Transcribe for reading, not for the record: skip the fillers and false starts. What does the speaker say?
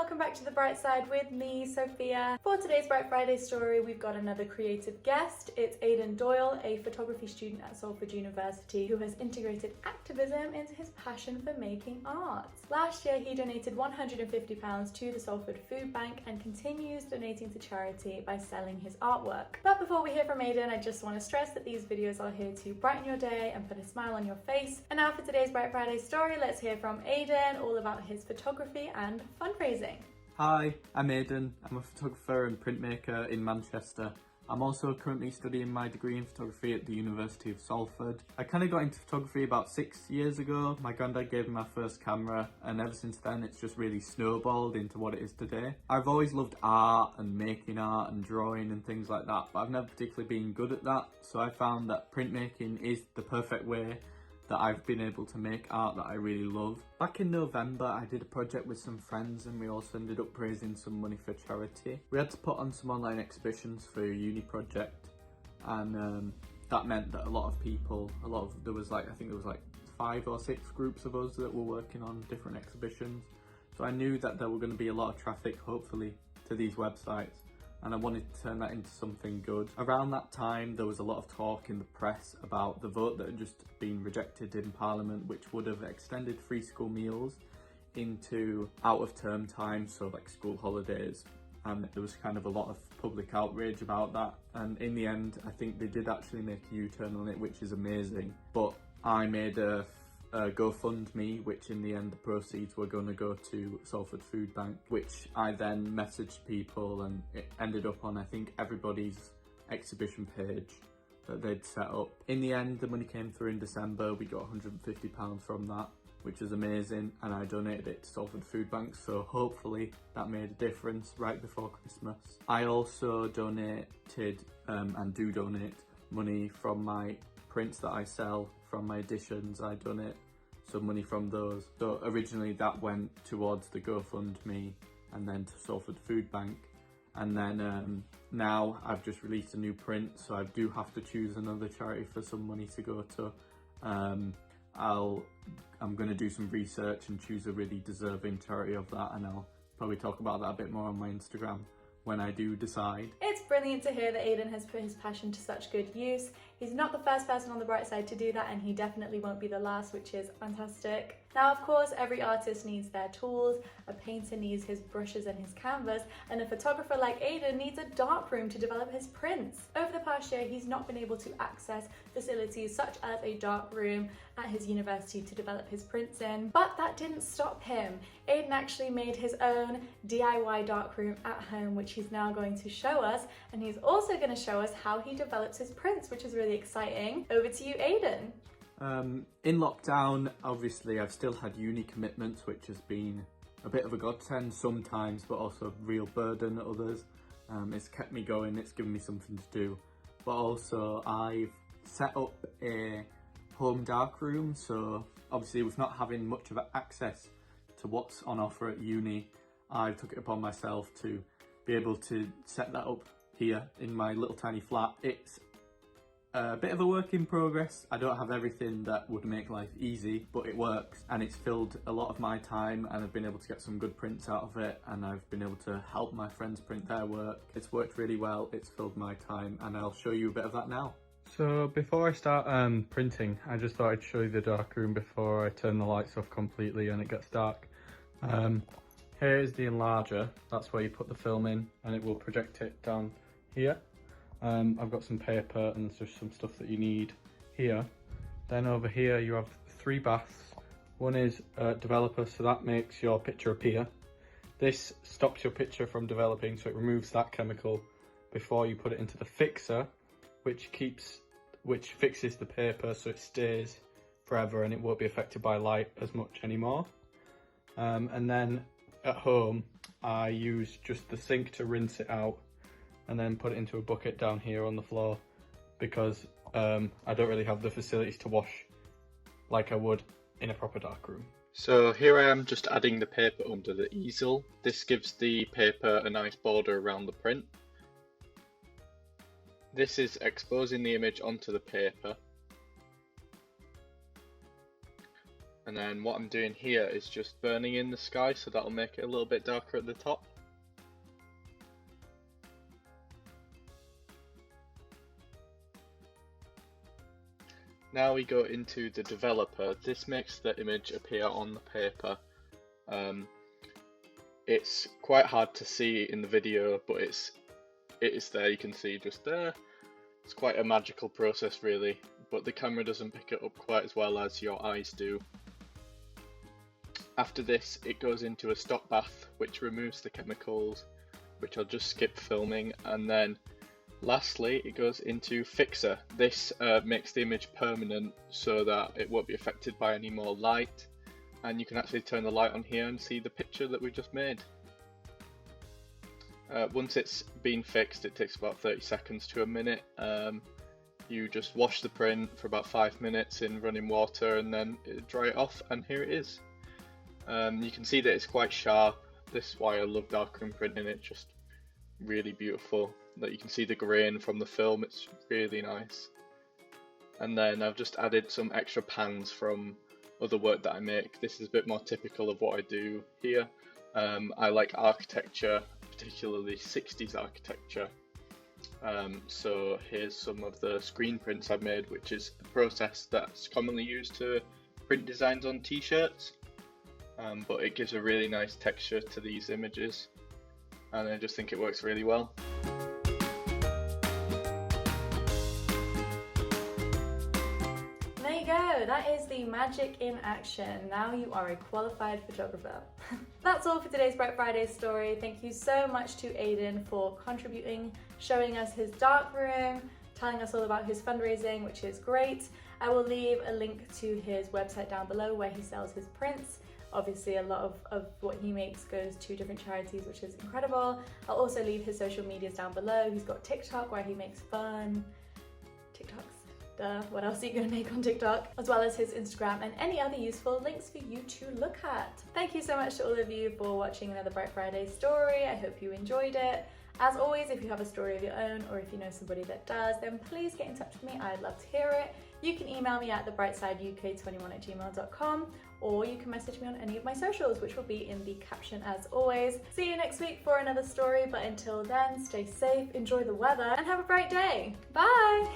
welcome back to The Bright Side with me, Sophia. For today's Bright Friday story, we've got another creative guest. It's Aidan Doyle, a photography student at Salford University who has integrated activism into his passion for making art. Last year, he donated £150 to the Salford Food Bank and continues donating to charity by selling his artwork. But before we hear from Aidan, I just want to stress that these videos are here to brighten your day and put a smile on your face. And now for today's Bright Friday story, let's hear from Aidan all about his photography and fundraising. Hi, I'm Aidan. I'm a photographer and printmaker in Manchester. I'm also currently studying my degree in photography at the University of Salford. I kind of got into photography about 6 years ago. My granddad gave me my first camera, and ever since then it's just really snowballed into what it is today. I've always loved art and making art and drawing and things like that, but I've never particularly been good at that, so I found that printmaking is the perfect way that I've been able to make art that I really love. Back in November, I did a project with some friends and we also ended up raising some money for charity. We had to put on some online exhibitions for a uni project, and that meant that a lot of people, there was like 5 or 6 groups of us that were working on different exhibitions. So I knew that there were going to be a lot of traffic, hopefully, to these websites, and I wanted to turn that into something good. Around that time, there was a lot of talk in the press about the vote that had just been rejected in Parliament, which would have extended free school meals into out of term time, so like school holidays. And there was kind of a lot of public outrage about that. And in the end, I think they did actually make a U-turn on it, which is amazing. But I made a GoFundMe, which in the end the proceeds were going to go to Salford Food Bank, which I then messaged people, and it ended up on I think everybody's exhibition page that they'd set up. In the end, the money came through in December. We got £150 from that, which is amazing, and I donated it to Salford Food Bank, so hopefully that made a difference right before Christmas. I also donated and do donate money from my prints that I sell, from my editions. I donate some money from those. So originally that went towards the GoFundMe and then to Salford Food Bank, and then now I've just released a new print, so I do have to choose another charity for some money to go to. I'm going to do some research and choose a really deserving charity of that, and I'll probably talk about that a bit more on my Instagram when I do decide. It's brilliant to hear that Aidan has put his passion to such good use. He's not the first person on The Bright Side to do that, and he definitely won't be the last, which is fantastic. Now, of course, every artist needs their tools. A painter needs his brushes and his canvas, and a photographer like Aidan needs a darkroom to develop his prints. Over the past year, he's not been able to access facilities such as a darkroom at his university to develop his prints in, but that didn't stop him. Aidan actually made his own DIY darkroom at home, which he's now going to show us, and he's also going to show us how he develops his prints, which is really exciting. Over to you, Aidan. In lockdown, obviously I've still had uni commitments, which has been a bit of a godsend sometimes, but also a real burden at others. It's kept me going, it's given me something to do. But also I've set up a home darkroom, so obviously with not having much of access to what's on offer at uni, I took it upon myself to be able to set that up here in my little tiny flat. It's a bit of a work in progress. I don't have everything that would make life easy, but it works, and it's filled a lot of my time, and I've been able to get some good prints out of it, and I've been able to help my friends print their work. It's worked really well, it's filled my time, and I'll show you a bit of that now. So before I start printing, I just thought I'd show you the darkroom before I turn the lights off completely and it gets dark. Here is the enlarger. That's where you put the film in, and it will project it down here. I've got some paper and just some stuff that you need here. Then over here you have 3 baths. One is developer, so that makes your picture appear. This stops your picture from developing, so it removes that chemical before you put it into the fixer, which fixes the paper so it stays forever and it won't be affected by light as much anymore. And then at home I use just the sink to rinse it out and then put it into a bucket down here on the floor, because I don't really have the facilities to wash like I would in a proper darkroom. So here I am just adding the paper under the easel. This gives the paper a nice border around the print. This is exposing the image onto the paper. And then what I'm doing here is just burning in the sky, so that'll make it a little bit darker at the top. Now we go into the developer. This makes the image appear on the paper. It's quite hard to see in the video, but it is there, you can see just there. It's quite a magical process really, but the camera doesn't pick it up quite as well as your eyes do. After this, it goes into a stop bath, which removes the chemicals, which I'll just skip filming, and then lastly, it goes into Fixer. This makes the image permanent so that it won't be affected by any more light, and you can actually turn the light on here and see the picture that we just made. Once it's been fixed, it takes about 30 seconds to a minute. You just wash the print for about 5 minutes in running water and then dry it off, and here it is. You can see that it's quite sharp. This is why I love darkroom printing. It's just really beautiful. That you can see the grain from the film, it's really nice. And then I've just added some extra pans from other work that I make. This is a bit more typical of what I do here. I like architecture, particularly 60s architecture. So here's some of the screen prints I've made, which is a process that's commonly used to print designs on t-shirts. But it gives a really nice texture to these images, and I just think it works really well. There you go, that is the magic in action. Now you are a qualified photographer. That's all for today's Bright Friday story. Thank you so much to Aidan for contributing, showing us his darkroom, telling us all about his fundraising, which is great. I will leave a link to his website down below where he sells his prints. Obviously a lot of what he makes goes to different charities, which is incredible. I'll also leave his social medias down below. He's got TikTok where he makes fun TikToks. Duh, what else are you gonna make on TikTok? As well as his Instagram and any other useful links for you to look at. Thank you so much to all of you for watching another Bright Friday story. I hope you enjoyed it. As always, if you have a story of your own or if you know somebody that does, then please get in touch with me. I'd love to hear it. You can email me at thebrightsideuk21@gmail.com, or you can message me on any of my socials, which will be in the caption as always. See you next week for another story, but until then, stay safe, enjoy the weather, and have a bright day. Bye!